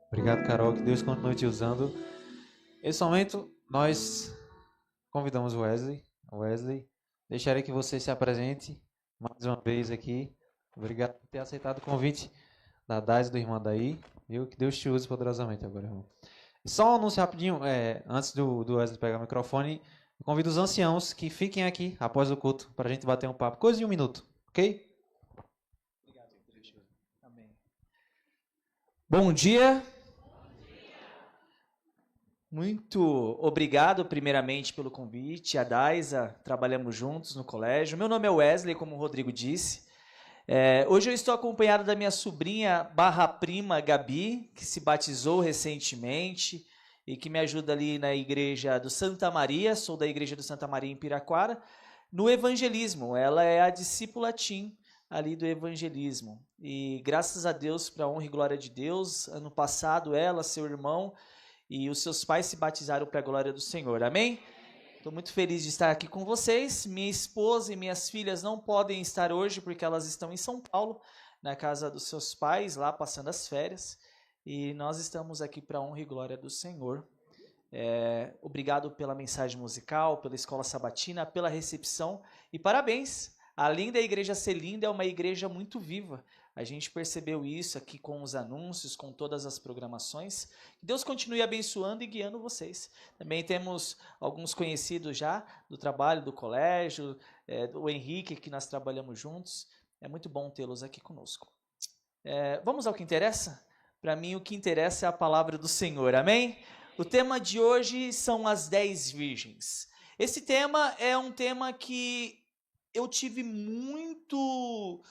Obrigado, Carol. Que Deus continue te usando. Nesse momento, nós convidamos o Wesley. Deixarei que você se apresente mais uma vez aqui. Obrigado por ter aceitado o convite da Dais e do irmão daí. Viu? Que Deus te use poderosamente agora, irmão. E só um anúncio rapidinho, antes do Wesley pegar o microfone, eu convido os anciãos que fiquem aqui após o culto para a gente bater um papo. Coisa de um minuto, ok? Amém. Bom dia. Muito obrigado, primeiramente, pelo convite. A Daisa, trabalhamos juntos no colégio. Meu nome é Wesley, como o Rodrigo disse. Hoje eu estou acompanhado da minha sobrinha barra prima Gabi, que se batizou recentemente e que me ajuda ali na igreja do Santa Maria. Sou da igreja do Santa Maria em Piraquara, no evangelismo. Ela é a discípula Tim ali do evangelismo. E graças a Deus, para a honra e glória de Deus, ano passado ela, seu irmão e os seus pais se batizaram para a glória do Senhor. Amém? Estou muito feliz de estar aqui com vocês. Minha esposa e minhas filhas não podem estar hoje porque elas estão em São Paulo, na casa dos seus pais, lá passando as férias. E nós estamos aqui para a honra e glória do Senhor. Obrigado pela mensagem musical, pela escola sabatina, pela recepção e parabéns. Além da igreja ser linda, é uma igreja muito viva. A gente percebeu isso aqui com os anúncios, com todas as programações. Que Deus continue abençoando e guiando vocês. Também temos alguns conhecidos já do trabalho do colégio, o Henrique, que nós trabalhamos juntos. É muito bom tê-los aqui conosco. Vamos ao que interessa? Para mim, o que interessa é a palavra do Senhor. Amém? O tema de hoje são as 10 virgens. Esse tema é um tema que eu tive muito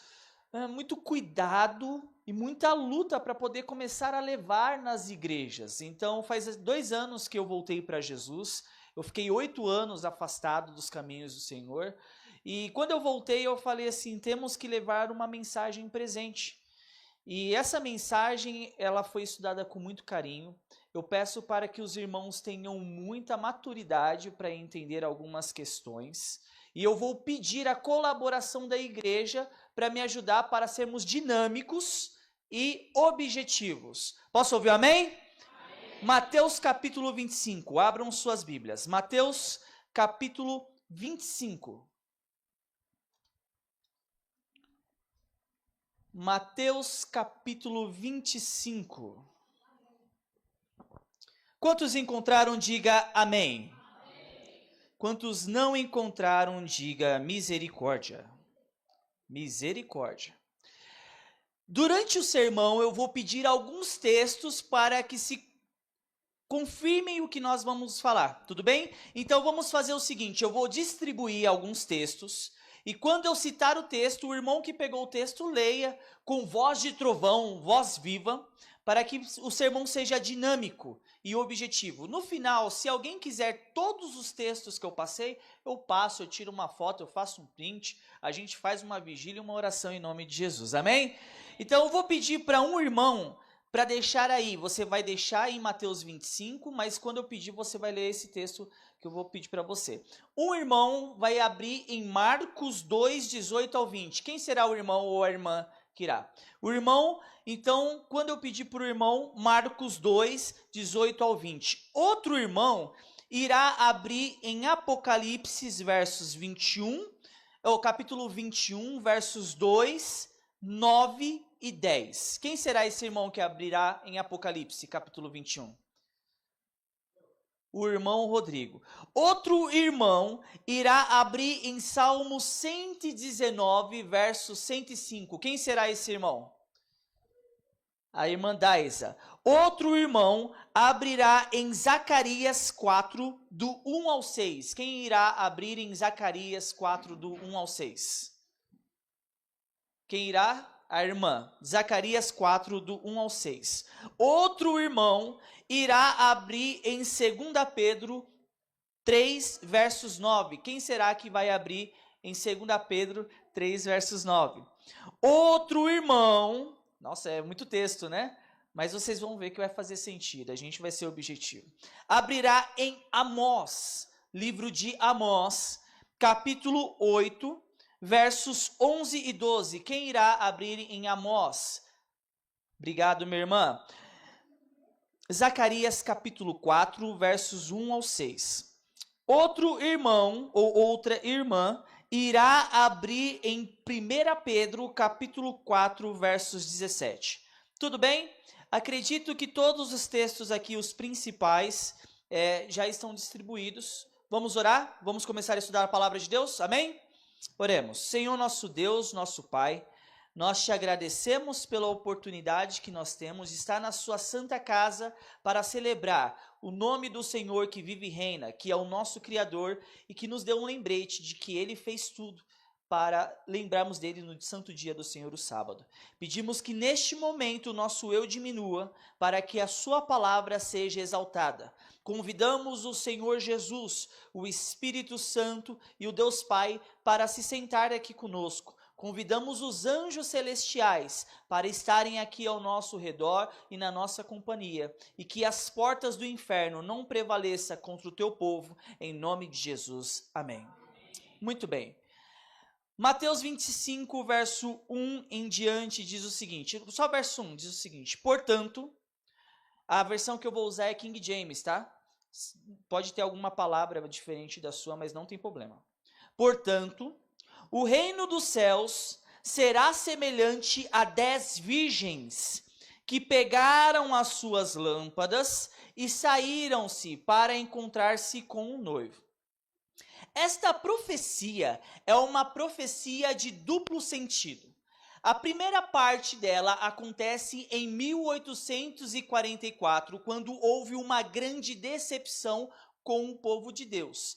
cuidado e muita luta para poder começar a levar nas igrejas. Então, faz 2 anos que eu voltei para Jesus. Eu fiquei 8 anos afastado dos caminhos do Senhor. E quando eu voltei, eu falei assim, temos que levar uma mensagem presente. E essa mensagem, ela foi estudada com muito carinho. Eu peço para que os irmãos tenham muita maturidade para entender algumas questões. E eu vou pedir a colaboração da igreja para me ajudar para sermos dinâmicos e objetivos. Posso ouvir amém? Amém. Mateus capítulo 25. Abram suas Bíblias. Mateus capítulo 25. Mateus capítulo 25. Quantos encontraram, diga amém. Quantos não encontraram, diga misericórdia. Misericórdia. Durante o sermão, eu vou pedir alguns textos para que se confirmem o que nós vamos falar, tudo bem? Então vamos fazer o seguinte, eu vou distribuir alguns textos, e quando eu citar o texto, o irmão que pegou o texto leia com voz de trovão, voz viva, para que o sermão seja dinâmico e objetivo. No final, se alguém quiser todos os textos que eu passei, eu passo, eu tiro uma foto, eu faço um print, a gente faz uma vigília e uma oração em nome de Jesus, amém? Então eu vou pedir para um irmão para deixar aí, você vai deixar em Mateus 25, mas quando eu pedir, você vai ler esse texto que eu vou pedir para você. Um irmão vai abrir em Marcos 2, 18 ao 20. Quem será o irmão ou a irmã que irá? O irmão, então, quando eu pedir para o irmão, Marcos 2, 18 ao 20. Outro irmão irá abrir em Apocalipse, versos 21, capítulo 21, versos 2, 9 e 10. Quem será esse irmão que abrirá em Apocalipse, capítulo 21? O irmão Rodrigo. Outro irmão irá abrir em Salmo 119, verso 105. Quem será esse irmão? A irmã Daisa. Outro irmão abrirá em Zacarias 4, do 1 ao 6. Quem irá abrir em Zacarias 4, do 1 ao 6? Quem irá? A irmã. Zacarias 4, do 1 ao 6. Outro irmão irá abrir em 2 Pedro 3, versos 9. Quem será que vai abrir em 2 Pedro 3, versos 9? Outro irmão, nossa, é muito texto, né? Mas vocês vão ver que vai fazer sentido, a gente vai ser objetivo. Abrirá em Amós, livro de Amós, capítulo 8, versos 11 e 12. Quem irá abrir em Amós? Obrigado, minha irmã. Zacarias capítulo 4, versos 1 ao 6. Outro irmão ou outra irmã irá abrir em 1 Pedro capítulo 4, versos 17. Tudo bem? Acredito que todos os textos aqui, os principais, já estão distribuídos. Vamos orar? Vamos começar a estudar a palavra de Deus? Amém? Oremos. Senhor nosso Deus, nosso Pai, nós te agradecemos pela oportunidade que nós temos de estar na sua santa casa para celebrar o nome do Senhor que vive e reina, que é o nosso Criador e que nos deu um lembrete de que Ele fez tudo para lembrarmos dele no santo dia do Senhor, o sábado. Pedimos que neste momento o nosso eu diminua para que a sua palavra seja exaltada. Convidamos o Senhor Jesus, o Espírito Santo e o Deus Pai para se sentar aqui conosco. Convidamos os anjos celestiais para estarem aqui ao nosso redor e na nossa companhia, e que as portas do inferno não prevaleçam contra o teu povo, em nome de Jesus. Amém. Muito bem. Mateus 25, verso 1 em diante diz o seguinte, só verso 1 diz o seguinte: portanto, a versão que eu vou usar é King James, tá? Pode ter alguma palavra diferente da sua, mas não tem problema. Portanto, o reino dos céus será semelhante a 10 virgens que pegaram as suas lâmpadas e saíram-se para encontrar-se com o noivo. Esta profecia é uma profecia de duplo sentido. A primeira parte dela acontece em 1844, quando houve uma grande decepção com o povo de Deus.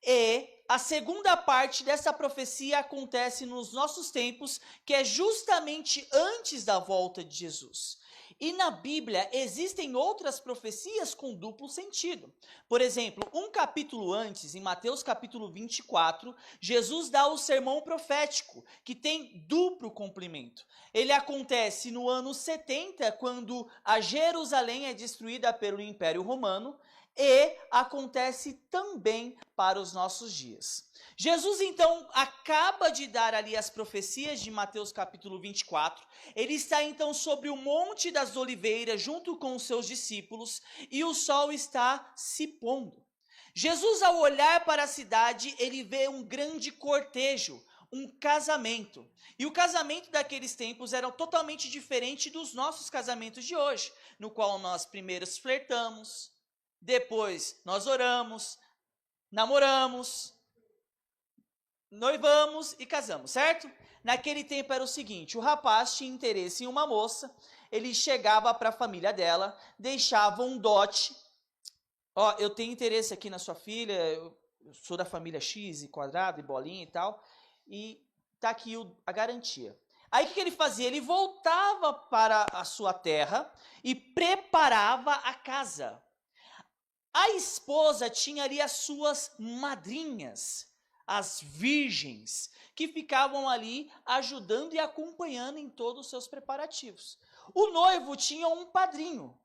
E a segunda parte dessa profecia acontece nos nossos tempos, que é justamente antes da volta de Jesus. E na Bíblia existem outras profecias com duplo sentido. Por exemplo, um capítulo antes, em Mateus capítulo 24, Jesus dá o sermão profético, que tem duplo cumprimento. Ele acontece no ano 70, quando a Jerusalém é destruída pelo Império Romano, e acontece também para os nossos dias. Jesus, então, acaba de dar ali as profecias de Mateus capítulo 24. Ele está, então, sobre o Monte das Oliveiras, junto com os seus discípulos, e o sol está se pondo. Jesus, ao olhar para a cidade, ele vê um grande cortejo, um casamento. E o casamento daqueles tempos era totalmente diferente dos nossos casamentos de hoje, no qual nós primeiro flertamos, depois nós oramos, namoramos, noivamos e casamos, certo? Naquele tempo era o seguinte: o rapaz tinha interesse em uma moça, ele chegava para a família dela, deixava um dote. Ó, eu tenho interesse aqui na sua filha, eu sou da família X, e quadrado, e bolinha e tal, e tá aqui a garantia. Aí o que ele fazia? Ele voltava para a sua terra e preparava a casa. A esposa tinha ali as suas madrinhas, as virgens, que ficavam ali ajudando e acompanhando em todos os seus preparativos. O noivo tinha um padrinho,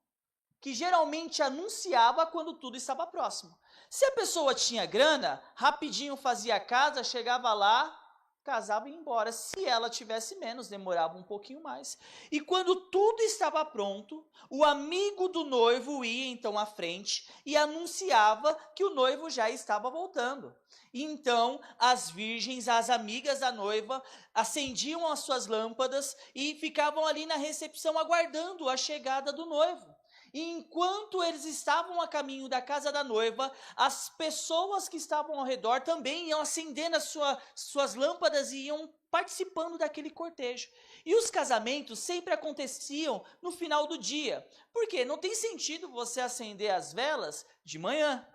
que geralmente anunciava quando tudo estava próximo. Se a pessoa tinha grana, rapidinho fazia a casa, chegava lá, casava e ia embora. Se ela tivesse menos, demorava um pouquinho mais. E quando tudo estava pronto, o amigo do noivo ia então à frente e anunciava que o noivo já estava voltando. E então as virgens, as amigas da noiva, acendiam as suas lâmpadas e ficavam ali na recepção aguardando a chegada do noivo. E enquanto eles estavam a caminho da casa da noiva, as pessoas que estavam ao redor também iam acendendo as suas lâmpadas e iam participando daquele cortejo. E os casamentos sempre aconteciam no final do dia. Por quê? Não tem sentido você acender as velas de manhã.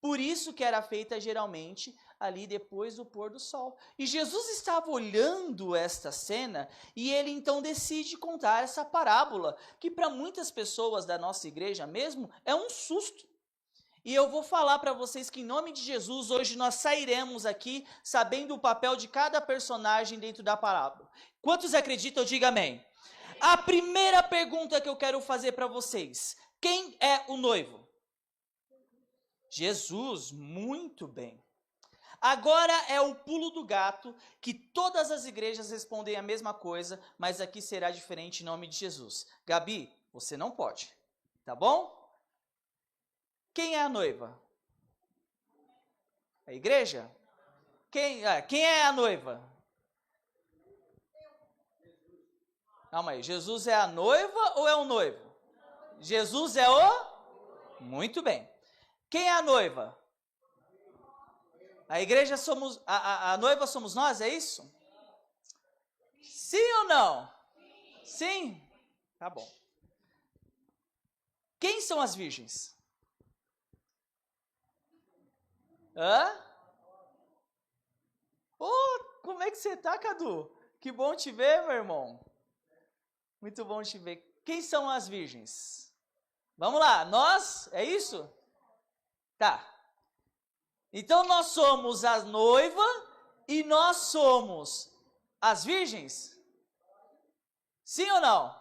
Por isso que era feita geralmente ali depois do pôr do sol. E Jesus estava olhando esta cena e ele então decide contar essa parábola, que para muitas pessoas da nossa igreja mesmo é um susto. E eu vou falar para vocês que em nome de Jesus, hoje nós sairemos aqui sabendo o papel de cada personagem dentro da parábola. Quantos acreditam? Diga amém. A primeira pergunta que eu quero fazer para vocês: quem é o noivo? Jesus, muito bem. Agora é o pulo do gato, que todas as igrejas respondem a mesma coisa, mas aqui será diferente em nome de Jesus. Gabi, você não pode, tá bom? Quem é a noiva? A igreja? Quem é a noiva? Calma aí, Jesus é a noiva ou é o noivo? Jesus é o? Muito bem. Quem é a noiva? A igreja somos, a noiva somos nós, é isso? Sim ou não? Sim? Tá bom. Quem são as virgens? Hã? Oh, como é que você tá, Cadu? Que bom te ver, meu irmão. Muito bom te ver. Quem são as virgens? Vamos lá, nós? É isso? Tá. Então nós somos a noiva e nós somos as virgens? Sim ou não?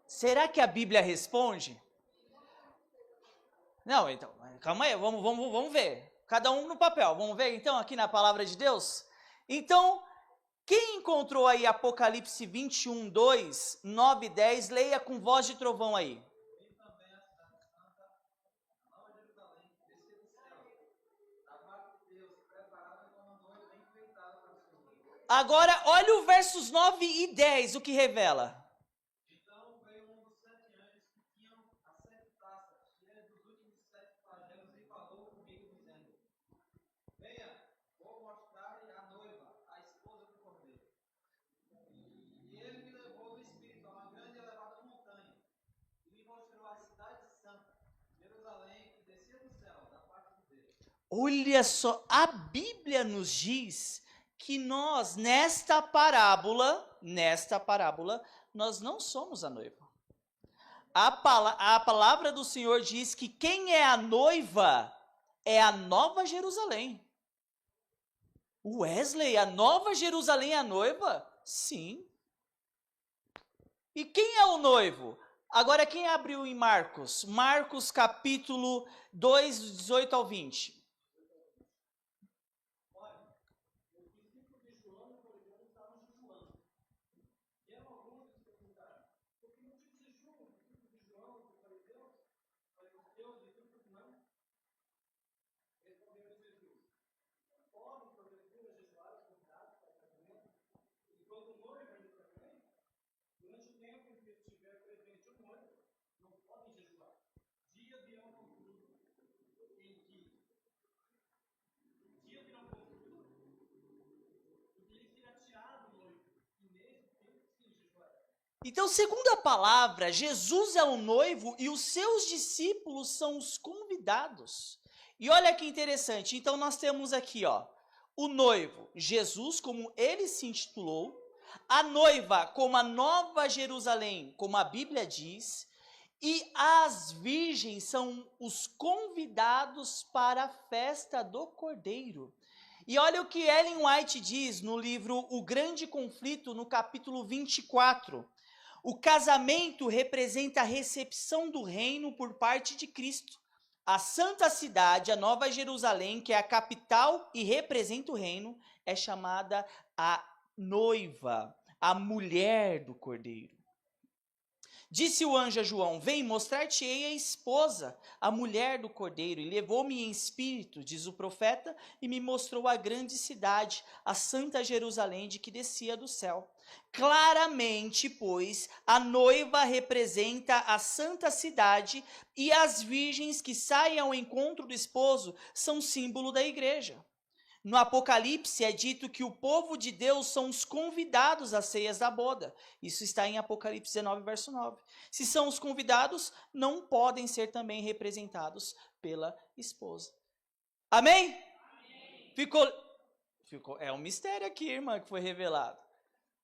Será que a Bíblia responde? Não, então, calma aí, vamos ver. Cada um no papel. Vamos ver então aqui na palavra de Deus? Então, quem encontrou aí Apocalipse 21, 2, 9 e 10, leia com voz de trovão aí. Agora, olha o versos 9 e 10, o que revela. Então veio um dos 7 anjos que tinham as 7 taças, cheias dos últimos 7 flagelos, e falou comigo, dizendo: Venha, vou mostrar-lhe a noiva, a esposa do Cordeiro. E ele me levou no espírito a uma grande e elevada montanha, e me mostrou a cidade santa, Jerusalém, que descia do céu, da parte de Deus. Olha só, a Bíblia nos diz que nós, nesta parábola, nós não somos a noiva. A palavra do Senhor diz que quem é a noiva é a Nova Jerusalém. Wesley, a Nova Jerusalém é a noiva? Sim. E quem é o noivo? Agora, quem abriu em Marcos? Marcos capítulo 2, 18 ao 20. Então, segundo a palavra, Jesus é o noivo e os seus discípulos são os convidados. E olha que interessante, então nós temos aqui, ó, o noivo, Jesus, como ele se intitulou, a noiva, como a Nova Jerusalém, como a Bíblia diz, e as virgens são os convidados para a festa do Cordeiro. E olha o que Ellen White diz no livro O Grande Conflito, no capítulo 24. O casamento representa a recepção do reino por parte de Cristo. A santa cidade, a Nova Jerusalém, que é a capital e representa o reino, é chamada a noiva, a mulher do Cordeiro. Disse o anjo a João: Vem, mostrar-te-ei a esposa, a mulher do Cordeiro. E levou-me em espírito, diz o profeta, e me mostrou a grande cidade, a santa Jerusalém, de que descia do céu. Claramente, pois, a noiva representa a santa cidade e as virgens que saem ao encontro do esposo são símbolo da igreja. No Apocalipse é dito que o povo de Deus são os convidados às ceias da boda. Isso está em Apocalipse 19, verso 9. Se são os convidados, não podem ser também representados pela esposa. Amém? Amém. Ficou, é um mistério aqui, irmã, que foi revelado.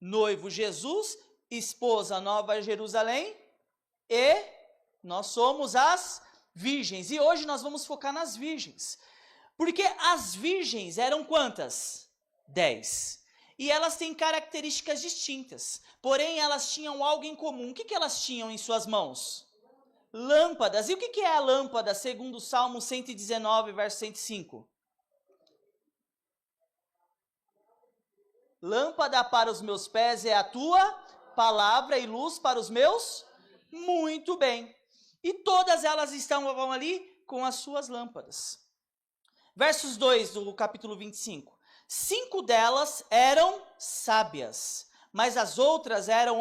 Noivo Jesus, esposa Nova Jerusalém e nós somos as virgens. E hoje nós vamos focar nas virgens. Porque as virgens eram quantas? 10. E elas têm características distintas. Porém, elas tinham algo em comum. O que elas tinham em suas mãos? Lâmpadas. E o que é a lâmpada, segundo o Salmo 119, verso 105? Lâmpada para os meus pés é a tua palavra e luz para os meus. Muito bem. E todas elas estavam ali com as suas lâmpadas. Versos 2 do capítulo 25. 5 delas eram sábias, mas as outras eram,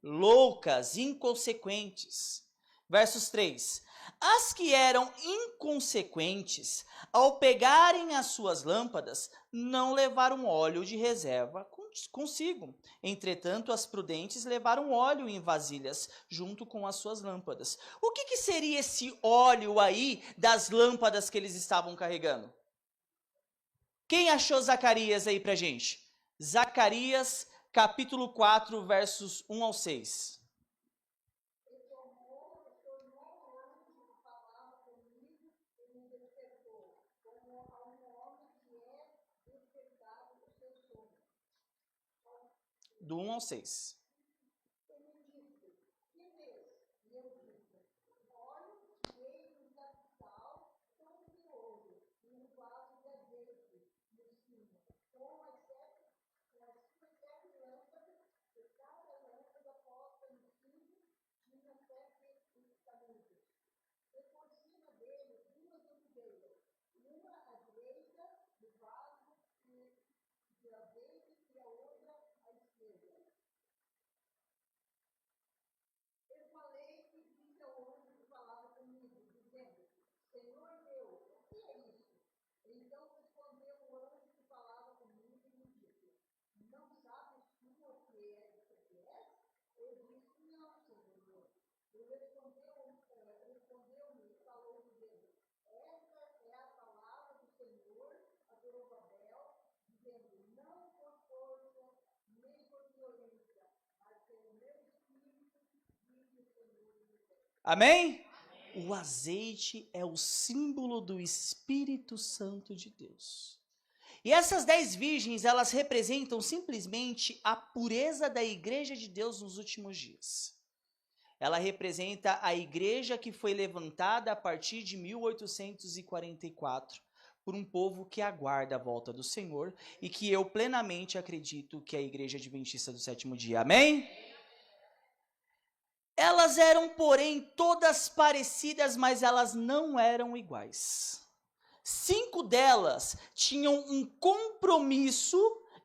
loucas, inconsequentes. Versos 3. As que eram inconsequentes, ao pegarem as suas lâmpadas, não levaram óleo de reserva consigo. Entretanto, as prudentes levaram óleo em vasilhas, junto com as suas lâmpadas. O que seria esse óleo aí das lâmpadas que eles estavam carregando? Quem achou Zacarias aí pra gente? Zacarias, capítulo 4, versos 1 ao 6. Do 1 ao 6. Amém? O azeite é o símbolo do Espírito Santo de Deus. E essas 10 virgens, elas representam simplesmente a pureza da igreja de Deus nos últimos dias. Ela representa a igreja que foi levantada a partir de 1844 por um povo que aguarda a volta do Senhor e que eu plenamente acredito que é a igreja adventista do sétimo dia. Amém? Elas eram, porém, todas parecidas, mas elas não eram iguais. 5 delas tinham um compromisso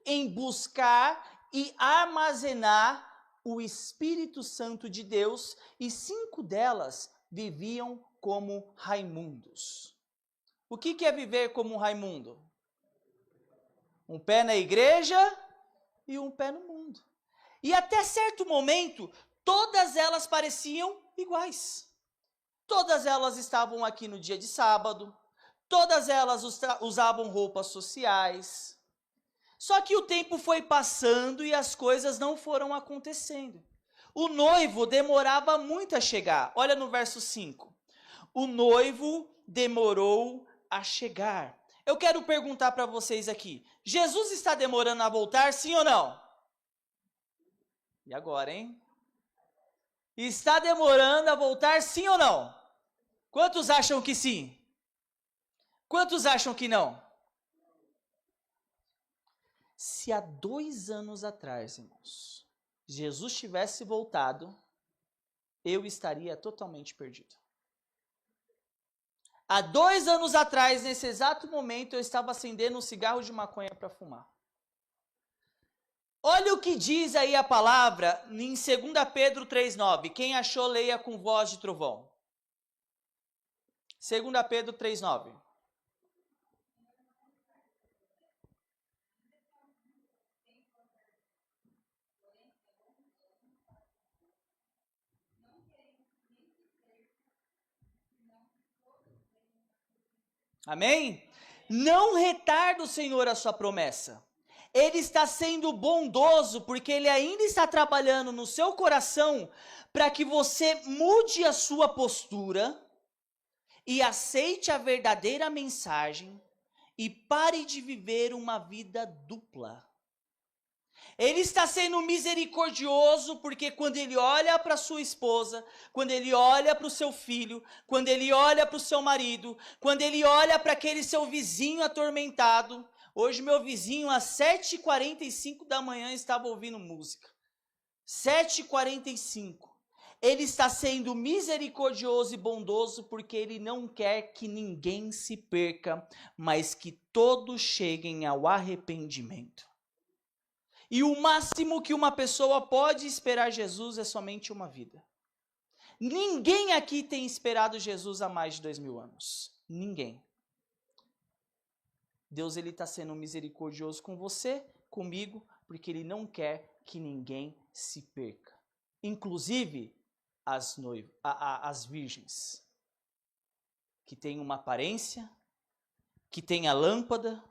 em buscar e armazenar o Espírito Santo de Deus, e 5 delas viviam como Raimundos. O que é viver como Raimundo? Um pé na igreja e um pé no mundo. E até certo momento, todas elas pareciam iguais. Todas elas estavam aqui no dia de sábado, todas elas usavam roupas sociais. Só que o tempo foi passando e as coisas não foram acontecendo. O noivo demorava muito a chegar. Olha no verso 5. O noivo demorou a chegar. Eu quero perguntar para vocês aqui. Jesus está demorando a voltar, sim ou não? E agora, hein? Está demorando a voltar, sim ou não? Quantos acham que sim? Quantos acham que não? Se há 2 anos atrás, irmãos, Jesus tivesse voltado, eu estaria totalmente perdido. Há 2 anos atrás, nesse exato momento, eu estava acendendo um cigarro de maconha para fumar. Olha o que diz aí a palavra em 2 Pedro 3,9. Quem achou, leia com voz de trovão. 2 Pedro 3,9. Amém? Não retarda o Senhor a sua promessa. Ele está sendo bondoso porque Ele ainda está trabalhando no seu coração para que você mude a sua postura e aceite a verdadeira mensagem e pare de viver uma vida dupla. Ele está sendo misericordioso porque quando ele olha para sua esposa, quando ele olha para o seu filho, quando ele olha para o seu marido, quando ele olha para aquele seu vizinho atormentado. Hoje meu vizinho às 7h45 da manhã estava ouvindo música. 7h45. Ele está sendo misericordioso e bondoso porque ele não quer que ninguém se perca, mas que todos cheguem ao arrependimento. E o máximo que uma pessoa pode esperar Jesus é somente uma vida. Ninguém aqui tem esperado Jesus há mais de 2000 anos. Ninguém. Deus ele está sendo misericordioso com você, comigo, porque ele não quer que ninguém se perca. Inclusive as virgens, que têm uma aparência, que têm a lâmpada,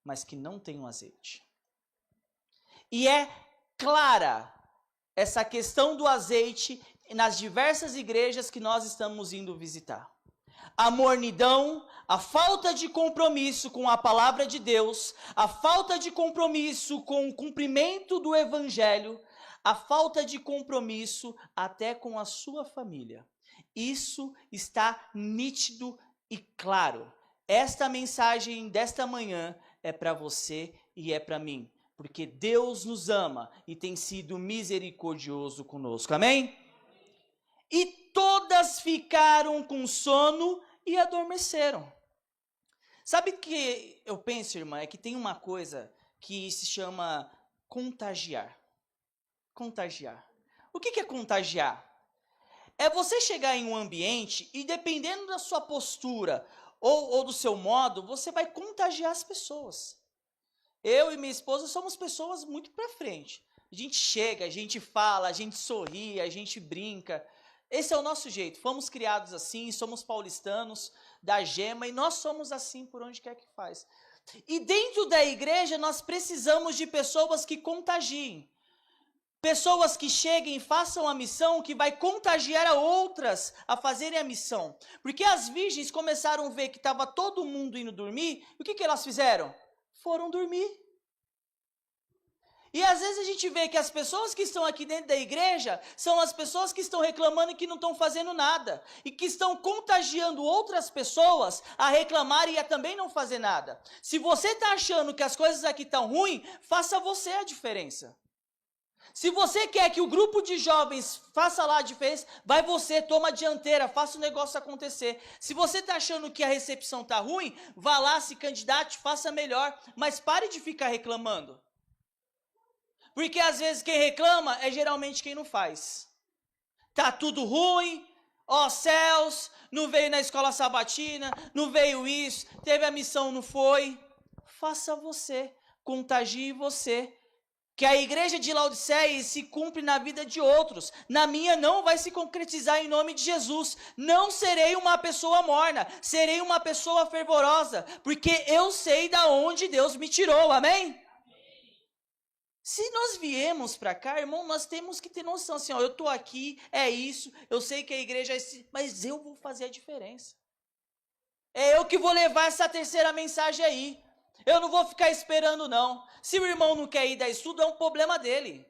mas que não têm o azeite. E é clara essa questão do azeite nas diversas igrejas que nós estamos indo visitar. A mornidão, a falta de compromisso com a palavra de Deus, a falta de compromisso com o cumprimento do evangelho, a falta de compromisso até com a sua família. Isso está nítido e claro. Esta mensagem desta manhã é para você e é para mim, porque Deus nos ama e tem sido misericordioso conosco. Amém? E todas ficaram com sono e adormeceram. Sabe o que eu penso, irmã? É que tem uma coisa que se chama contagiar. Contagiar. O que é contagiar? É você chegar em um ambiente e, dependendo da sua postura ou do seu modo, você vai contagiar as pessoas. Eu e minha esposa somos pessoas muito para frente. A gente chega, a gente fala, a gente sorri, a gente brinca. Esse é o nosso jeito. Fomos criados assim, somos paulistanos, da gema, e nós somos assim por onde quer que faz. E dentro da igreja nós precisamos de pessoas que contagiem. Pessoas que cheguem e façam a missão, que vai contagiar a outras a fazerem a missão. Porque as virgens começaram a ver que estava todo mundo indo dormir, e o que elas fizeram? Foram dormir. E às vezes a gente vê que as pessoas que estão aqui dentro da igreja são as pessoas que estão reclamando e que não estão fazendo nada. E que estão contagiando outras pessoas a reclamar e a também não fazer nada. Se você está achando que as coisas aqui estão ruins, faça você a diferença. Se você quer que o grupo de jovens faça lá a diferença, vai você, toma a dianteira, faça o negócio acontecer. Se você está achando que a recepção está ruim, vá lá, se candidate, faça melhor, mas pare de ficar reclamando. Porque às vezes quem reclama é geralmente quem não faz. Tá tudo ruim, ó céus, não veio na escola sabatina, não veio isso, teve a missão, não foi. Faça você, contagie você. Que a igreja de Laodiceia se cumpre na vida de outros. Na minha não vai se concretizar em nome de Jesus. Não serei uma pessoa morna, serei uma pessoa fervorosa, porque eu sei da onde Deus me tirou, amém? Se nós viemos para cá, irmão, nós temos que ter noção, assim, ó, eu estou aqui, é isso, eu sei que a igreja é isso, mas eu vou fazer a diferença. É eu que vou levar essa terceira mensagem aí. Eu não vou ficar esperando, não. Se o irmão não quer ir dar estudo, é um problema dele.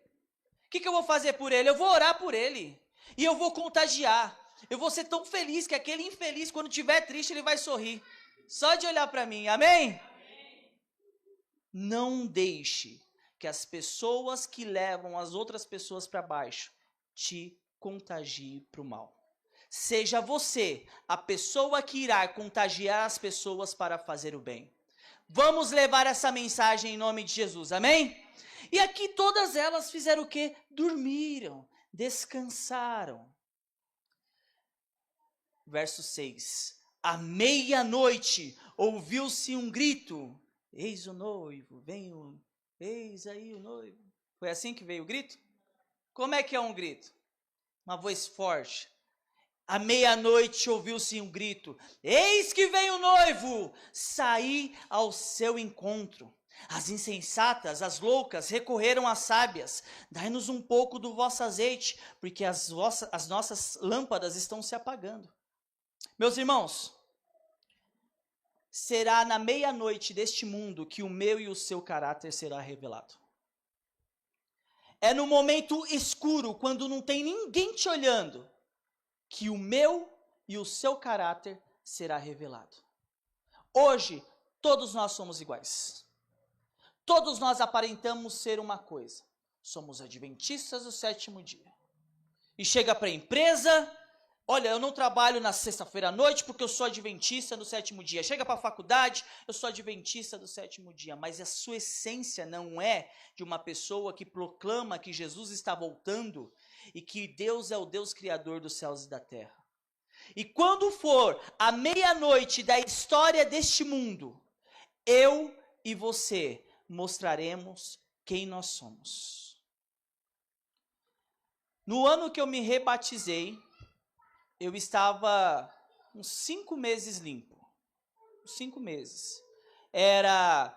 O que eu vou fazer por ele? Eu vou orar por ele. E eu vou contagiar. Eu vou ser tão feliz que aquele infeliz, quando estiver triste, ele vai sorrir. Só de olhar para mim, amém? Não deixe que as pessoas que levam as outras pessoas para baixo te contagiem para o mal. Seja você a pessoa que irá contagiar as pessoas para fazer o bem. Vamos levar essa mensagem em nome de Jesus, amém? E aqui todas elas fizeram o quê? Dormiram, descansaram. Verso 6. À meia-noite ouviu-se um grito. Eis o noivo, eis aí o noivo. Foi assim que veio o grito? Como é que é um grito? Uma voz forte. À meia-noite ouviu-se um grito. Eis que vem o noivo! Saí ao seu encontro. As insensatas, as loucas, recorreram às sábias. Dai-nos um pouco do vosso azeite, porque as nossas lâmpadas estão se apagando. Meus irmãos, será na meia-noite deste mundo que o meu e o seu caráter será revelado. É no momento escuro, quando não tem ninguém te olhando, que o meu e o seu caráter será revelado. Hoje, todos nós somos iguais. Todos nós aparentamos ser uma coisa. Somos adventistas do sétimo dia. E chega para a empresa, olha, eu não trabalho na sexta-feira à noite porque eu sou adventista no 7º dia. Chega para a faculdade, eu sou adventista do 7º dia. Mas a sua essência não é de uma pessoa que proclama que Jesus está voltando e que Deus é o Deus criador dos céus e da terra. E quando for a meia-noite da história deste mundo, eu e você mostraremos quem nós somos. No ano que eu me rebatizei, eu estava uns 5 meses limpo. 5 meses. Era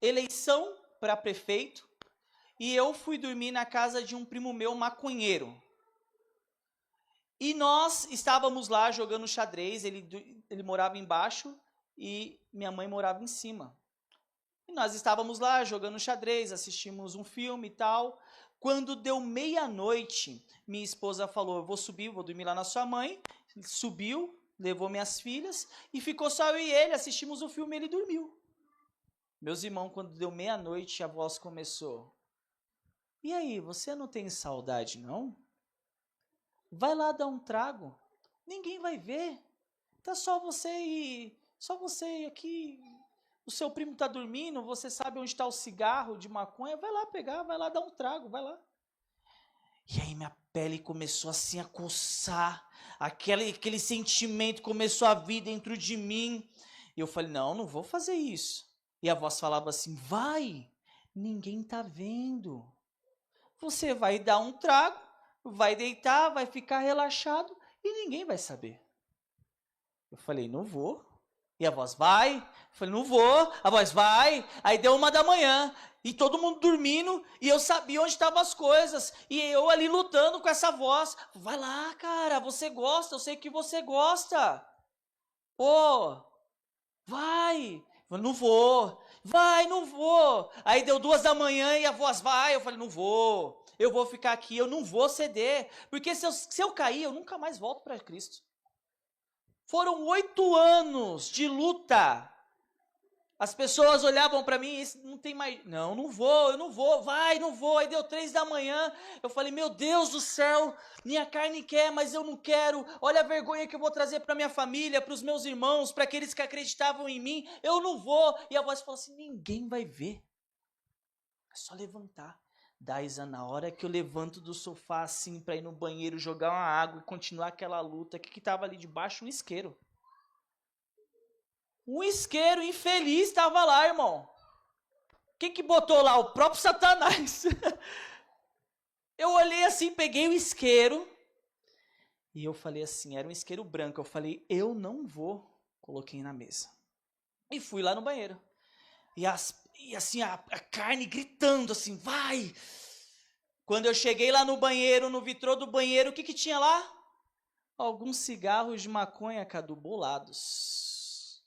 eleição para prefeito e eu fui dormir na casa de um primo meu maconheiro. E nós estávamos lá jogando xadrez, ele morava embaixo e minha mãe morava em cima. E nós estávamos lá jogando xadrez, assistimos um filme e tal. Quando deu meia-noite, minha esposa falou, eu vou subir, vou dormir lá na sua mãe. Subiu, levou minhas filhas e ficou só eu e ele, assistimos o filme e ele dormiu. Meus irmãos, quando deu meia-noite, a voz começou. E aí, você não tem saudade, não? Vai lá dar um trago. Ninguém vai ver. Tá só você e aqui. O seu primo tá dormindo, você sabe onde está o cigarro de maconha. Vai lá pegar, vai lá dar um trago, vai lá. E aí minha pele começou assim a coçar. Aquele sentimento começou a vir dentro de mim. E eu falei, não vou fazer isso. E a voz falava assim, vai, ninguém tá vendo. Você vai dar um trago, vai deitar, vai ficar relaxado e ninguém vai saber. Eu falei, não vou. E a voz, vai. Eu falei, não vou. A voz, vai. Aí deu 1 da manhã e todo mundo dormindo e eu sabia onde estavam as coisas. E eu ali lutando com essa voz. Vai lá, cara, você gosta, eu sei que você gosta. Vai. Eu falei, não vou. Vai, não vou. Aí deu 2 da manhã e a voz, vai. Eu falei, não vou. Eu vou ficar aqui, eu não vou ceder. Porque se eu cair, eu nunca mais volto para Cristo. Foram 8 anos de luta. As pessoas olhavam para mim e não tem mais... Não vou, eu não vou, vai, não vou. Aí deu 3 da manhã, eu falei, meu Deus do céu, minha carne quer, mas eu não quero. Olha a vergonha que eu vou trazer para minha família, para os meus irmãos, para aqueles que acreditavam em mim. Eu não vou. E a voz falou assim, ninguém vai ver. É só levantar. Daísa, na hora que eu levanto do sofá assim para ir no banheiro, jogar uma água e continuar aquela luta, o que estava ali debaixo? Um isqueiro. Um isqueiro infeliz estava lá, irmão. Quem que botou lá? O próprio Satanás. Eu olhei assim, peguei o isqueiro e eu falei assim, era um isqueiro branco. Eu falei, eu não vou. Coloquei na mesa. E fui lá no banheiro. E assim, a carne gritando assim, vai! Quando eu cheguei lá no banheiro, no vitrô do banheiro, o que tinha lá? Alguns cigarros de maconha, Cadu, bolados.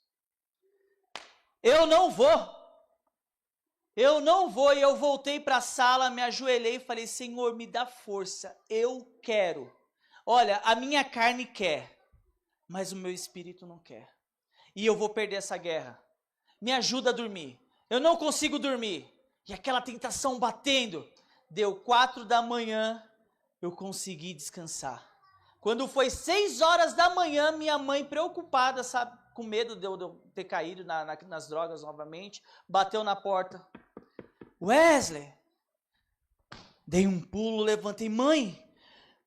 Eu não vou. E eu voltei para a sala, me ajoelhei e falei, Senhor, me dá força, eu quero. Olha, a minha carne quer, mas o meu espírito não quer. E eu vou perder essa guerra. Me ajuda a dormir. Eu não consigo dormir. E aquela tentação batendo. Deu 4 da manhã, eu consegui descansar. Quando foi 6 horas da manhã, minha mãe preocupada, sabe, com medo de eu ter caído nas drogas novamente, bateu na porta. Wesley, dei um pulo, levantei, mãe,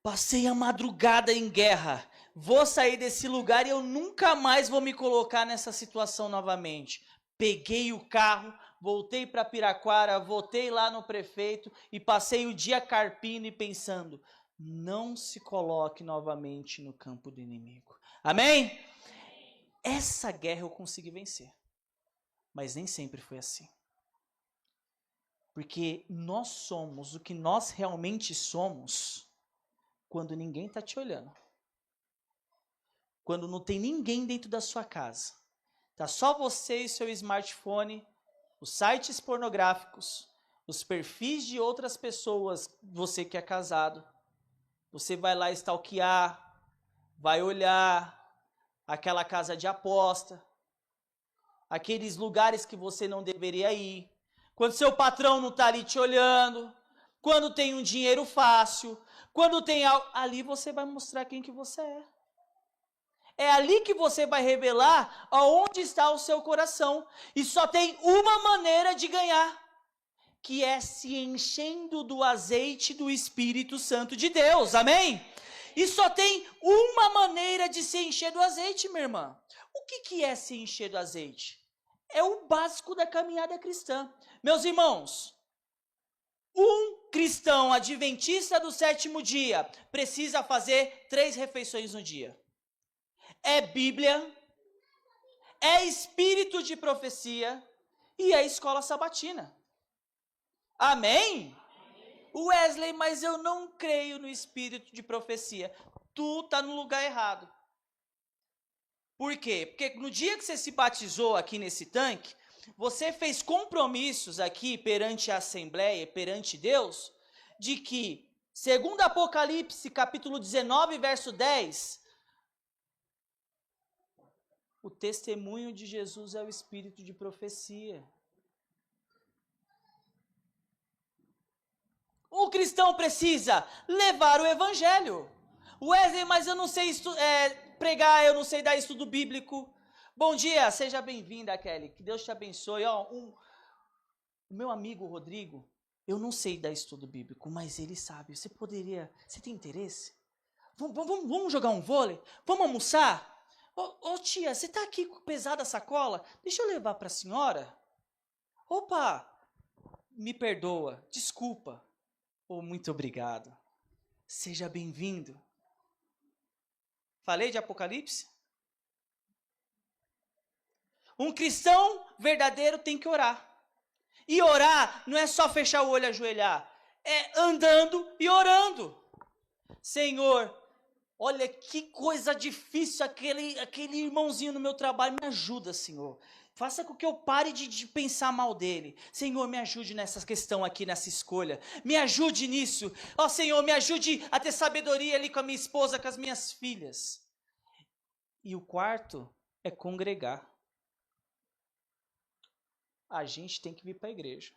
passei a madrugada em guerra, vou sair desse lugar e eu nunca mais vou me colocar nessa situação novamente. Peguei o carro, voltei para Piraquara, voltei lá no prefeito e passei o dia carpindo e pensando, não se coloque novamente no campo do inimigo. Amém? Essa guerra eu consegui vencer, mas nem sempre foi assim. Porque nós somos o que nós realmente somos quando ninguém está te olhando. Quando não tem ninguém dentro da sua casa. Está só você e seu smartphone, os sites pornográficos, os perfis de outras pessoas, você que é casado. Você vai lá stalkear, vai olhar aquela casa de aposta, aqueles lugares que você não deveria ir. Quando seu patrão não está ali te olhando, quando tem um dinheiro fácil, quando tem algo, ali você vai mostrar quem que você é. É ali que você vai revelar aonde está o seu coração. E só tem uma maneira de ganhar, que é se enchendo do azeite do Espírito Santo de Deus. Amém? E só tem uma maneira de se encher do azeite, minha irmã. O que é se encher do azeite? É o básico da caminhada cristã. Meus irmãos, um cristão adventista do sétimo dia precisa fazer 3 refeições no dia. É Bíblia, é espírito de profecia e é escola sabatina. Amém? Wesley, mas eu não creio no espírito de profecia. Tu tá no lugar errado. Por quê? Porque no dia que você se batizou aqui nesse tanque, você fez compromissos aqui perante a Assembleia, perante Deus, de que, segundo Apocalipse, capítulo 19, verso 10, o testemunho de Jesus é o espírito de profecia. O cristão precisa levar o evangelho. Wesley, mas eu não sei pregar, eu não sei dar estudo bíblico. Bom dia, seja bem-vinda, Kelly. Que Deus te abençoe. O meu amigo Rodrigo, eu não sei dar estudo bíblico, mas ele sabe. Você tem interesse? Vamos jogar um vôlei? Vamos almoçar? Ô tia, você está aqui com pesada a sacola? Deixa eu levar para a senhora. Opa, me perdoa, desculpa. Muito obrigado. Seja bem-vindo. Falei de Apocalipse? Um cristão verdadeiro tem que orar. E orar não é só fechar o olho e ajoelhar. É andando e orando. Senhor, olha que coisa difícil, aquele irmãozinho no meu trabalho, me ajuda, Senhor. Faça com que eu pare de pensar mal dele. Senhor, me ajude nessa questão aqui, nessa escolha. Me ajude nisso. Ó Senhor, me ajude a ter sabedoria ali com a minha esposa, com as minhas filhas. E o quarto é congregar. A gente tem que vir para a igreja.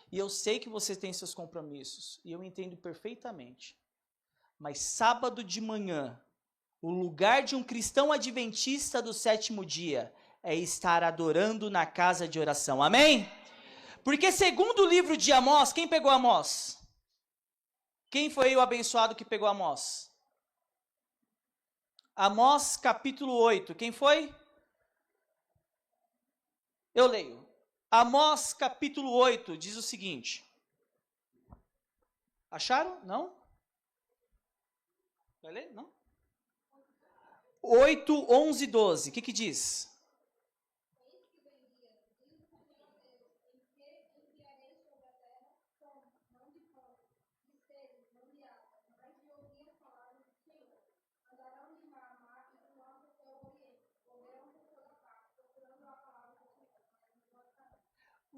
E eu sei que você tem seus compromissos. E eu entendo perfeitamente. Mas sábado de manhã, o lugar de um cristão adventista do sétimo dia é estar adorando na casa de oração. Amém? Porque segundo o livro de Amós, quem pegou Amós? Quem foi o abençoado que pegou Amós? Amós capítulo 8. Quem foi? Eu leio. Amós capítulo 8 diz o seguinte. Acharam? Não? Vai ler? Não? 8, 11, 12. O que diz?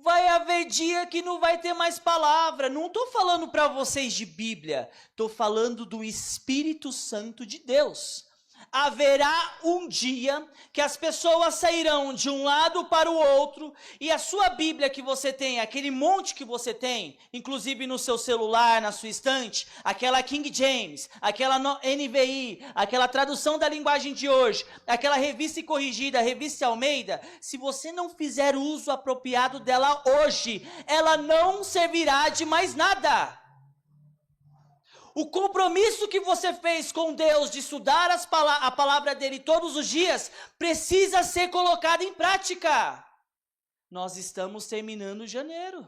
Vai haver dia que não vai ter mais palavra. Não estou falando para vocês de Bíblia. Estou falando do Espírito Santo de Deus. Haverá um dia que as pessoas sairão de um lado para o outro e a sua Bíblia que você tem, aquele monte que você tem, inclusive no seu celular, na sua estante, aquela King James, aquela NVI, aquela tradução da linguagem de hoje, aquela revista corrigida, a revista Almeida, se você não fizer uso apropriado dela hoje, ela não servirá de mais nada. O compromisso que você fez com Deus de estudar a palavra dele todos os dias precisa ser colocado em prática. Nós estamos terminando janeiro.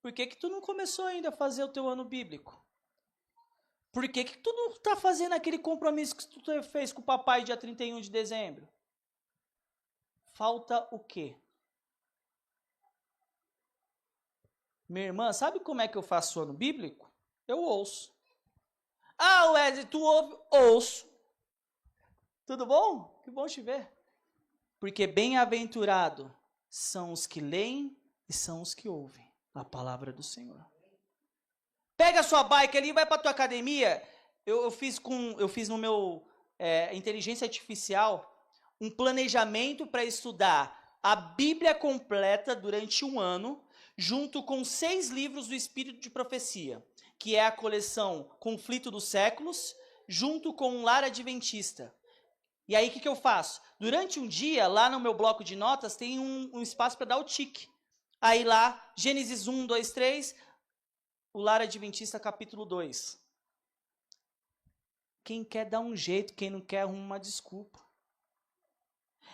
Por que tu não começou ainda a fazer o teu ano bíblico? Por que tu não está fazendo aquele compromisso que tu fez com o papai dia 31 de dezembro? Falta o quê? Minha irmã, sabe como é que eu faço o ano bíblico? Eu ouço. Ah, Wesley, tu ouve? Ouço. Tudo bom? Que bom te ver. Porque bem-aventurado são os que leem e são os que ouvem a palavra do Senhor. Pega a sua bike ali e vai para a tua academia. Eu fiz no meu inteligência artificial um planejamento para estudar a Bíblia completa durante um ano, junto com 6 livros do Espírito de Profecia, que é a coleção Conflito dos Séculos, junto com um Lar Adventista. E aí, o que eu faço? Durante um dia, lá no meu bloco de notas, tem um espaço para dar o tique. Aí lá, Gênesis 1, 2, 3, o Lar Adventista, capítulo 2. Quem quer dá um jeito, quem não quer arruma uma desculpa.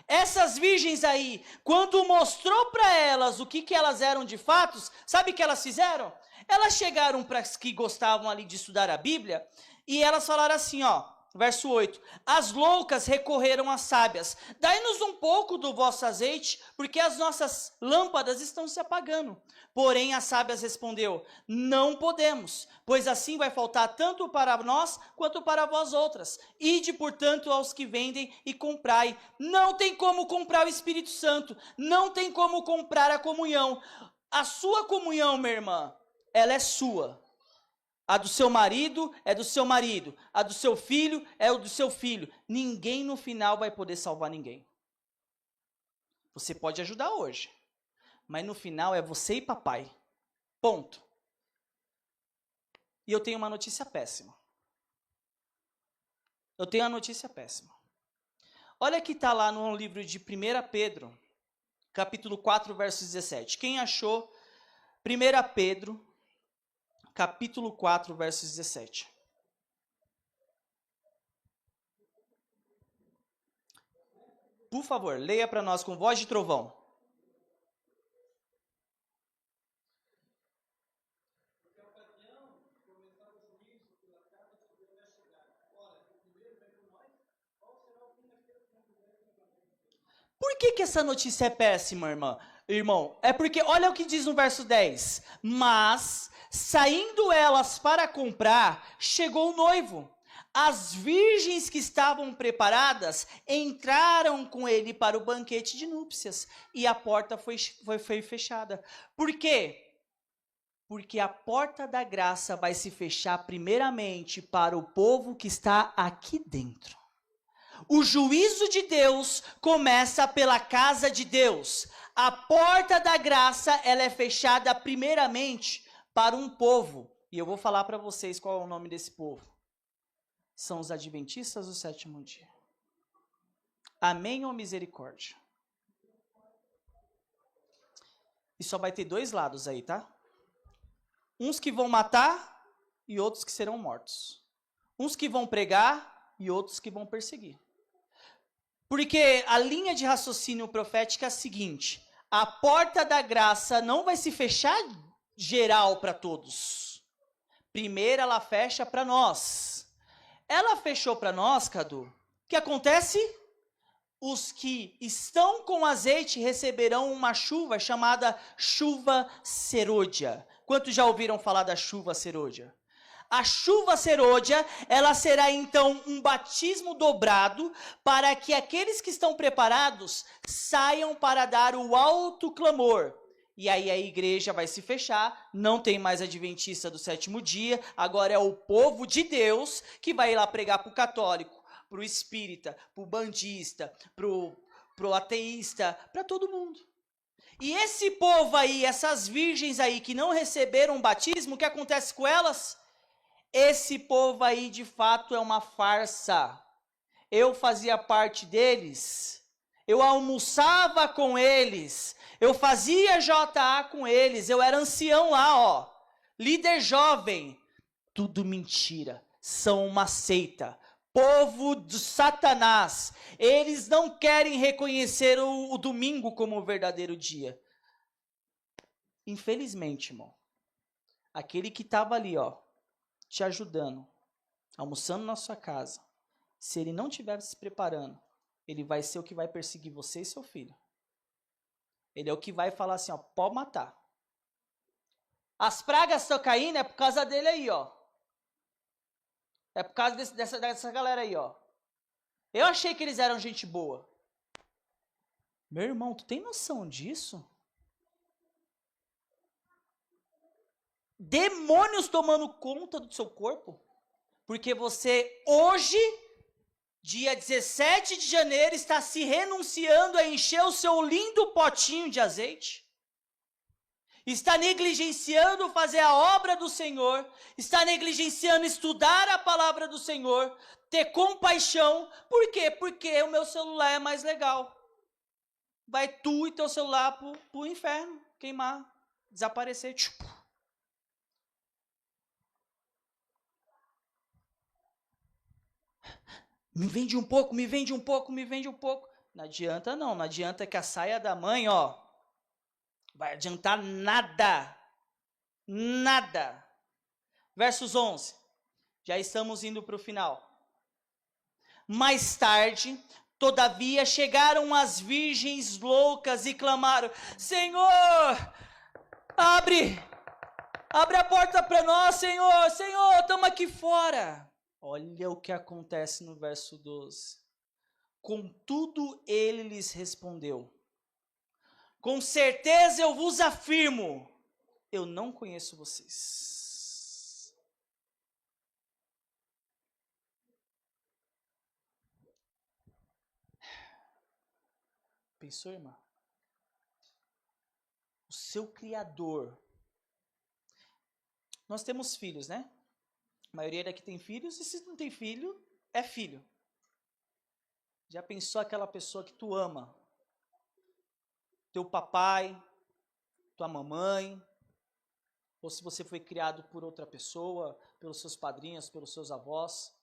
Essas virgens aí, quando mostrou para elas o que elas eram de fato, sabe o que elas fizeram? Elas chegaram para as que gostavam ali de estudar a Bíblia, e elas falaram assim, ó, verso 8, as loucas recorreram às sábias, dai-nos um pouco do vosso azeite, porque as nossas lâmpadas estão se apagando. Porém, as sábias respondeu, não podemos, pois assim vai faltar tanto para nós, quanto para vós outras. Ide, portanto, aos que vendem e comprai. Não tem como comprar o Espírito Santo, não tem como comprar a comunhão. A sua comunhão, minha irmã, ela é sua. A do seu marido é do seu marido. A do seu filho é o do seu filho. Ninguém no final vai poder salvar ninguém. Você pode ajudar hoje, mas no final é você e papai. Ponto. E eu tenho uma notícia péssima. Eu tenho uma notícia péssima. Olha que está lá no livro de 1 Pedro, capítulo 4, verso 17. Quem achou 1 Pedro, capítulo 4, verso 17. Por favor, leia para nós com voz de trovão. Por que essa notícia é péssima, irmão? É porque, olha o que diz no verso 10. Mas, saindo elas para comprar, chegou o noivo. As virgens que estavam preparadas entraram com ele para o banquete de núpcias. E a porta foi fechada. Por quê? Porque a porta da graça vai se fechar primeiramente para o povo que está aqui dentro. O juízo de Deus começa pela casa de Deus. A porta da graça, ela é fechada primeiramente para um povo. E eu vou falar para vocês qual é o nome desse povo. São os adventistas do sétimo dia. Amém ou misericórdia? E só vai ter 2 lados aí, tá? Uns que vão matar e outros que serão mortos. Uns que vão pregar e outros que vão perseguir. Porque a linha de raciocínio profético é a seguinte: a porta da graça não vai se fechar geral para todos. Primeiro ela fecha para nós. Ela fechou para nós, Cadu. O que acontece? Os que estão com azeite receberão uma chuva chamada chuva serôdia. Quantos já ouviram falar da chuva serôdia? A chuva serôdia, ela será então um batismo dobrado para que aqueles que estão preparados saiam para dar o alto clamor. E aí a igreja vai se fechar, não tem mais adventista do sétimo dia, agora é o povo de Deus que vai ir lá pregar para o católico, para o espírita, para o bandista, para o ateísta, para todo mundo. E esse povo aí, essas virgens aí que não receberam batismo, o que acontece com elas? Esse povo aí, de fato, é uma farsa. Eu fazia parte deles, eu almoçava com eles, eu fazia JA com eles, eu era ancião lá, ó, líder jovem. Tudo mentira, são uma seita, povo de Satanás. Eles não querem reconhecer o domingo como o verdadeiro dia. Infelizmente, irmão, aquele que estava ali, ó, te ajudando, almoçando na sua casa, se ele não estiver se preparando, ele vai ser o que vai perseguir você e seu filho. Ele é o que vai falar assim, ó, pode matar. As pragas estão caindo, é por causa dele aí, ó. É por causa dessa galera aí, ó. Eu achei que eles eram gente boa. Meu irmão, tu tem noção disso? Demônios tomando conta do seu corpo? Porque você hoje, dia 17 de janeiro, está se renunciando a encher o seu lindo potinho de azeite. está negligenciando fazer a obra do Senhor, está negligenciando estudar a palavra do Senhor, ter compaixão. Por quê? Porque o meu celular é mais legal. Vai tu e teu celular pro inferno, queimar, desaparecer. Tipo. Me vende um pouco, me vende um pouco, me vende um pouco. Não adianta não, não adianta que a saia da mãe, ó, vai adiantar nada. Nada. Versos 11. Já estamos indo para o final. Mais tarde, todavia, chegaram as virgens loucas e clamaram: Senhor, abre a porta para nós, Senhor, Senhor, estamos aqui fora. Olha o que acontece no verso 12. Contudo, ele lhes respondeu: com certeza eu vos afirmo, eu não conheço vocês. Pensou, irmã? O seu Criador. Nós temos filhos, né? A maioria daqui tem filhos, e se não tem filho, é filho. Já pensou aquela pessoa que tu ama? Teu papai, tua mamãe, ou se você foi criado por outra pessoa, pelos seus padrinhos, pelos seus avós,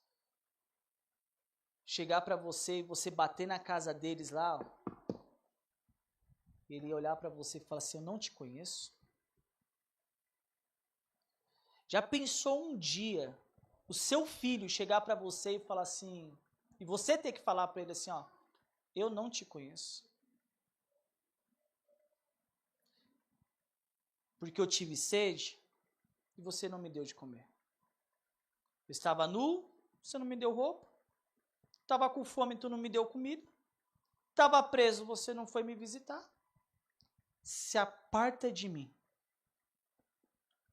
chegar para você e você bater na casa deles lá, ele olhar para você e falar assim: eu não te conheço. Já pensou um dia o seu filho chegar para você e falar assim, e você ter que falar para ele assim, ó, eu não te conheço. Porque eu tive sede e você não me deu de comer. Eu estava nu, você não me deu roupa. Estava com fome, tu não me deu comida. Estava preso, você não foi me visitar. Se aparta de mim,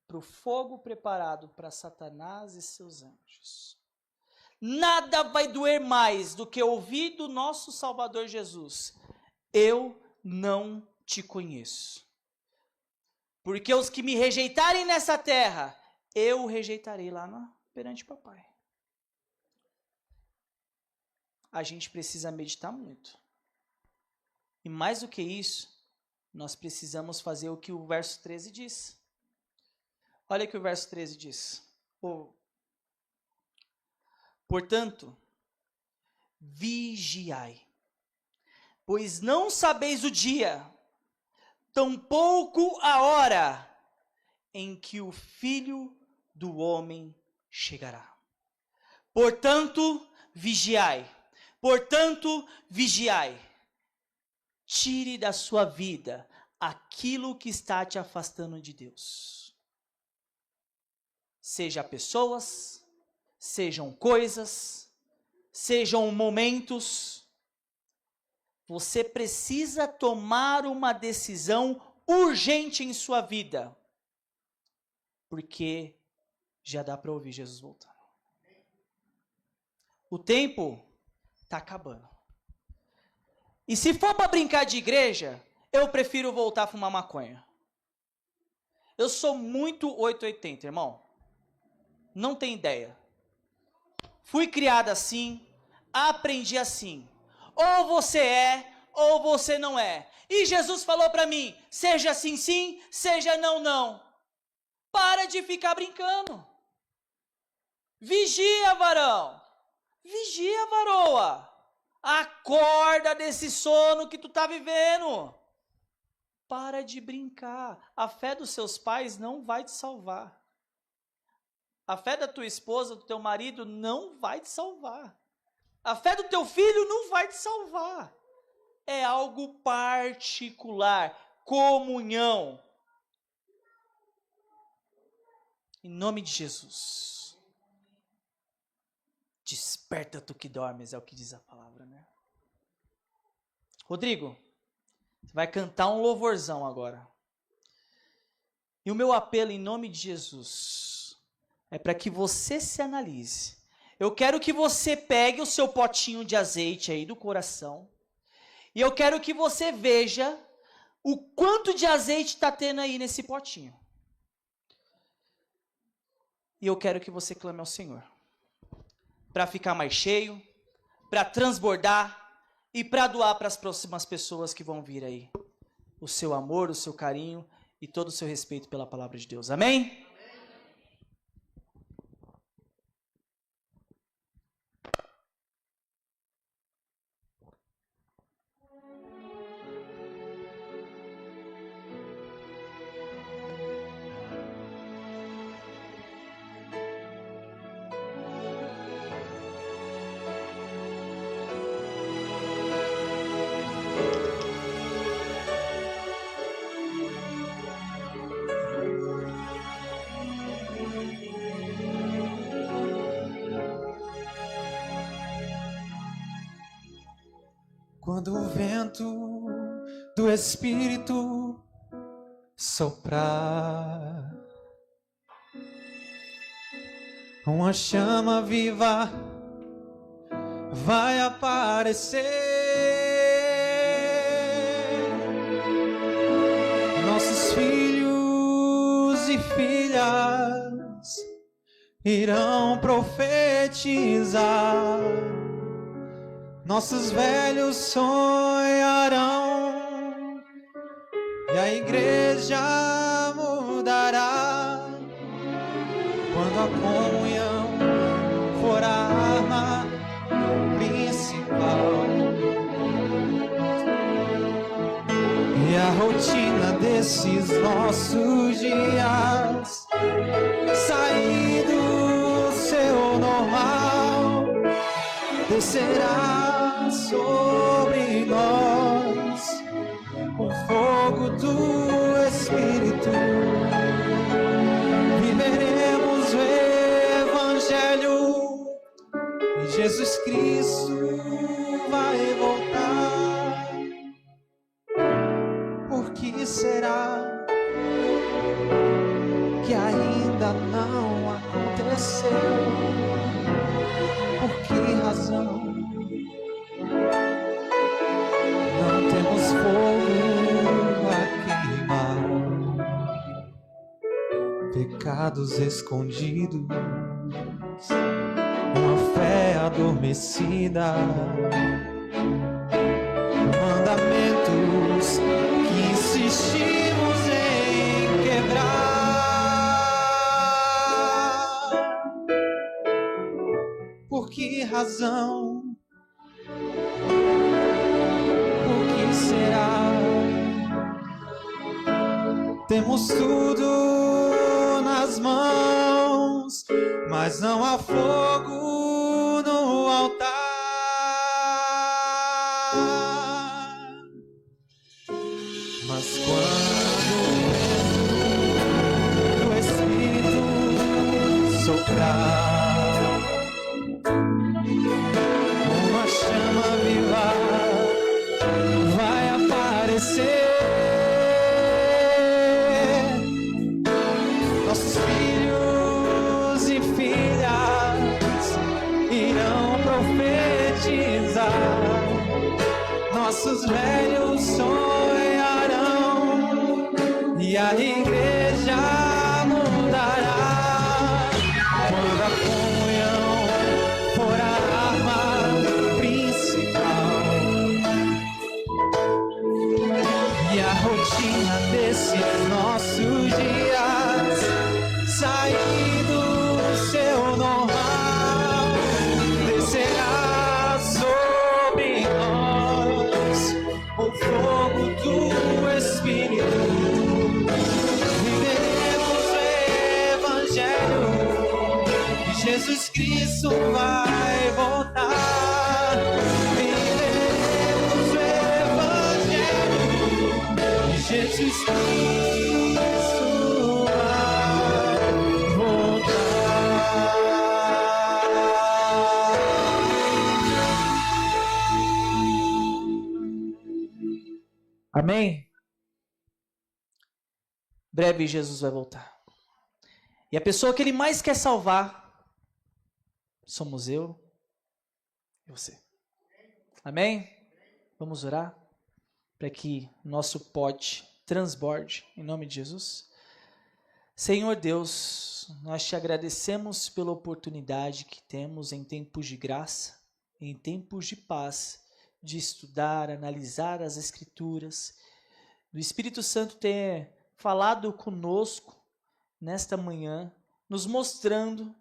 para o fogo preparado para Satanás e seus anjos. Nada vai doer mais do que ouvir do nosso Salvador Jesus: eu não te conheço. Porque os que me rejeitarem nessa terra, eu rejeitarei lá perante papai. A gente precisa meditar muito. E mais do que isso, nós precisamos fazer o que o verso 13 diz. Olha o que o verso 13 diz. Portanto, vigiai, pois não sabeis o dia, tampouco a hora em que o Filho do Homem chegará. Portanto, vigiai. Portanto, vigiai. Tire da sua vida aquilo que está te afastando de Deus. Seja pessoas, sejam coisas, sejam momentos. Você precisa tomar uma decisão urgente em sua vida. Porque já dá para ouvir Jesus voltando. O tempo está acabando. E se for para brincar de igreja, eu prefiro voltar a fumar maconha. Eu sou muito 880, irmão. Não tem ideia. Fui criado assim, aprendi assim. Ou você é, ou você não é. E Jesus falou para mim: seja sim, sim, seja não, não. Para de ficar brincando. Vigia, varão. Vigia, varoa. Acorda desse sono que tu tá vivendo. Para de brincar. A fé dos seus pais não vai te salvar. A fé da tua esposa, do teu marido, não vai te salvar. A fé do teu filho não vai te salvar. É algo particular. Comunhão. Em nome de Jesus. Desperta tu que dormes, é o que diz a palavra, né? Rodrigo, você vai cantar um louvorzão agora. E o meu apelo em nome de Jesus é para que você se analise. Eu quero que você pegue o seu potinho de azeite aí do coração. E eu quero que você veja o quanto de azeite está tendo aí nesse potinho. E eu quero que você clame ao Senhor. Para ficar mais cheio, para transbordar e para doar para as próximas pessoas que vão vir aí. O seu amor, o seu carinho e todo o seu respeito pela palavra de Deus. Amém? Quando o vento do Espírito soprar, uma chama viva vai aparecer. Nossos filhos e filhas irão profetizar. Nossos velhos sonharão e a igreja mudará quando a comunhão for a arma principal. E a rotina desses nossos dias sair do seu normal, descerá sobre nós o fogo do Espírito. Viveremos o Evangelho e Jesus Cristo vai voltar. Por que será que ainda não aconteceu? Por que razão? Não temos fogo a queimar, pecados escondidos, uma fé adormecida, mandamentos que insistimos em quebrar. Por que razão? Temos tudo nas mãos, mas não há fogo no altar. Mas quando o Espírito soprar, uma chama viva vai aparecer. Nossos velhos sonharão e a igreja mudará quando a comunhão for a arma principal. E a rotina desses nossos dias sair do seu normal, descerá sobre nós o fogo do Espírito. Viveremos o Evangelho e Jesus Cristo vai voltar. Viveremos o Evangelho e Jesus Cristo vai voltar. Amém? Breve Jesus vai voltar. E a pessoa que ele mais quer salvar somos eu e você. Amém? Vamos orar? para que nosso pote transborde, em nome de Jesus. Senhor Deus, nós te agradecemos pela oportunidade que temos em tempos de graça, em tempos de paz, de estudar, analisar as Escrituras, do Espírito Santo ter falado conosco nesta manhã, nos mostrando,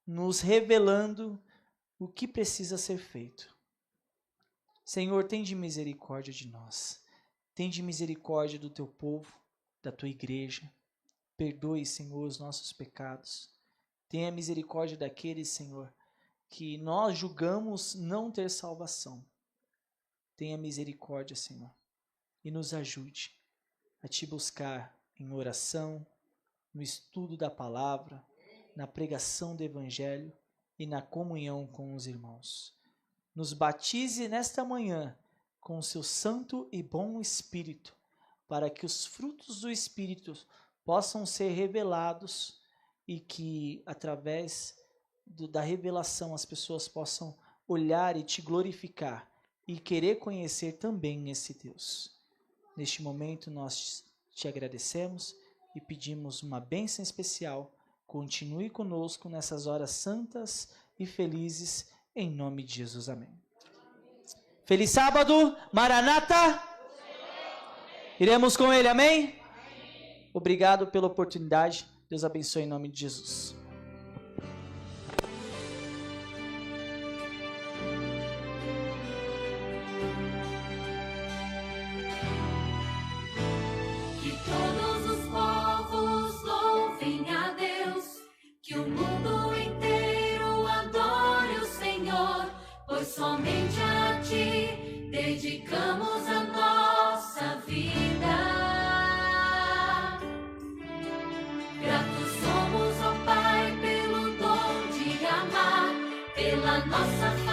nos revelando o que precisa ser feito. Senhor, tende misericórdia de nós, tende misericórdia do teu povo, da tua igreja, perdoe, Senhor, os nossos pecados, tenha misericórdia daqueles, Senhor, que nós julgamos não ter salvação. Tenha misericórdia, Senhor, e nos ajude a te buscar em oração, no estudo da palavra, na pregação do evangelho e na comunhão com os irmãos. Nos batize nesta manhã com o seu santo e bom Espírito, para que os frutos do Espírito possam ser revelados e que, através da revelação, as pessoas possam olhar e te glorificar e querer conhecer também esse Deus. Neste momento nós te agradecemos e pedimos uma bênção especial. Continue conosco nessas horas santas e felizes, em nome de Jesus. Amém. Feliz sábado, Maranata! Iremos com ele, amém? Obrigado pela oportunidade. Deus abençoe em nome de Jesus. Somente a ti dedicamos a nossa vida. Gratos somos, ó Pai, pelo dom de amar, pela nossa